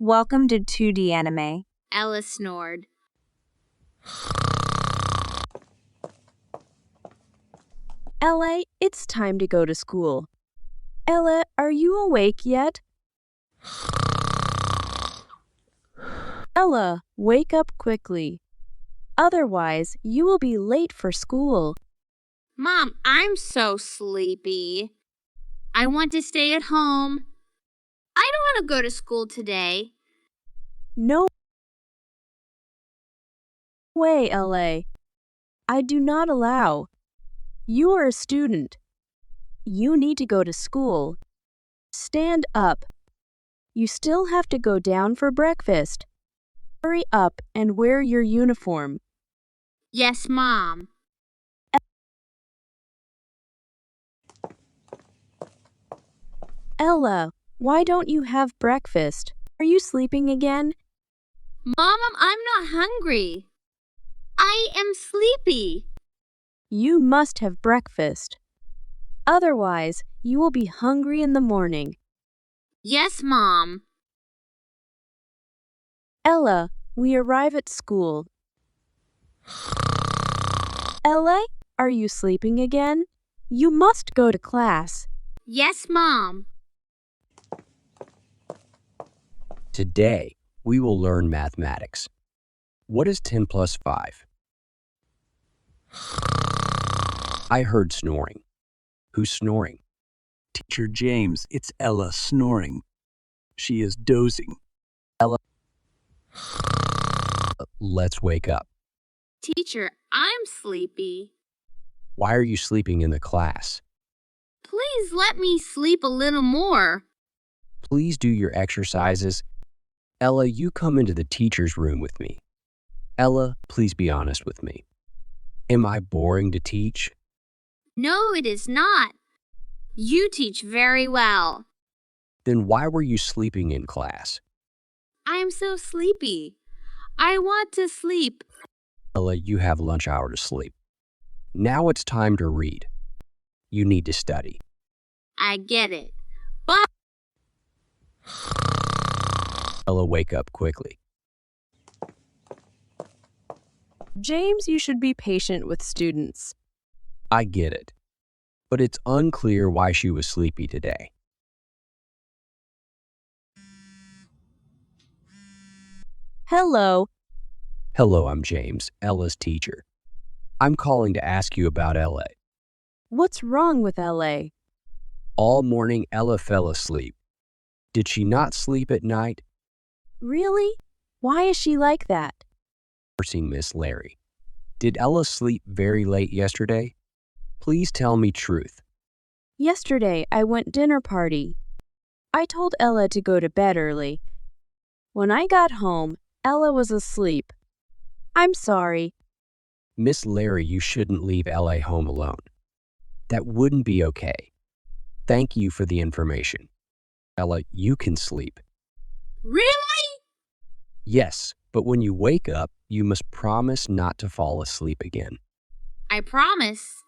Welcome to 2D Anime. Ella snored. Ella, it's time to go to school. Ella, are you awake yet? Ella, wake up quickly. Otherwise, you will be late for school. Mom, I'm so sleepy. I want to stay at home. I don't want to go to school today. No way, Ella. I do not allow. You are a student. You need to go to school. Stand up. You still have to go down for breakfast. Hurry up and wear your uniform. Yes, Mom. Ella, why don't you have breakfast? Are you sleeping again? Mom, I'm not hungry. I am sleepy. You must have breakfast. Otherwise, you will be hungry in the morning. Yes, Mom. Ella, we arrive at school. Ella, are you sleeping again? You must go to class. Yes, Mom. Today, we will learn mathematics. What is 10 plus 5? I heard snoring. Who's snoring? Teacher James, it's Ella snoring. She is dozing. Ella. Let's wake up. Teacher, I'm sleepy. Why are you sleeping in the class? Please let me sleep a little more. Please do your exercises. Ella, you come into the teacher's room with me. Ella, please be honest with me. Am I boring to teach? No, it is not. You teach very well. Then why were you sleeping in class? I am so sleepy. I want to sleep. Ella, you have lunch hour to sleep. Now it's time to read. You need to study. I get it. But Ella, wake up quickly. James, you should be patient with students. I get it. But it's unclear why she was sleepy today. Hello. Hello, I'm James, Ella's teacher. I'm calling to ask you about Ella. What's wrong with Ella? All morning, Ella fell asleep. Did she not sleep at night? Really? Why is she like that? Nursing Miss Larry. Did Ella sleep very late yesterday? Please tell me truth. Yesterday, I went dinner party. I told Ella to go to bed early. When I got home, Ella was asleep. I'm sorry. Miss Larry, you shouldn't leave Ella home alone. That wouldn't be okay. Thank you for the information. Ella, you can sleep. really? Yes, but when you wake up, you must promise not to fall asleep again. I promise.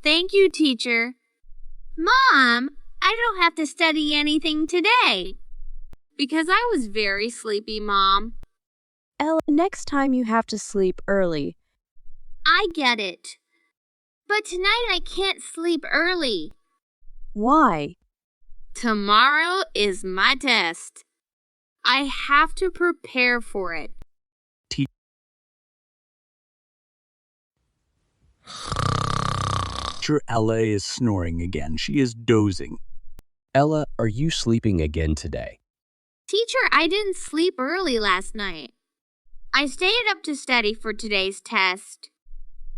Thank you, teacher. Mom, I don't have to study anything today. Because I was very sleepy, Mom. Ella, next time you have to sleep early. I get it. But tonight I can't sleep early. Why? Tomorrow is my test. I have to prepare for it. Teacher Ella is snoring again. She is dozing. Ella, are you sleeping again today? Teacher, I didn't sleep early last night. I stayed up to study for today's test.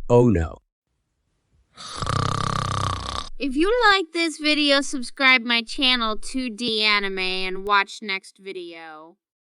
Oh no. If you like this video, subscribe my channel 2D Anime and watch next video.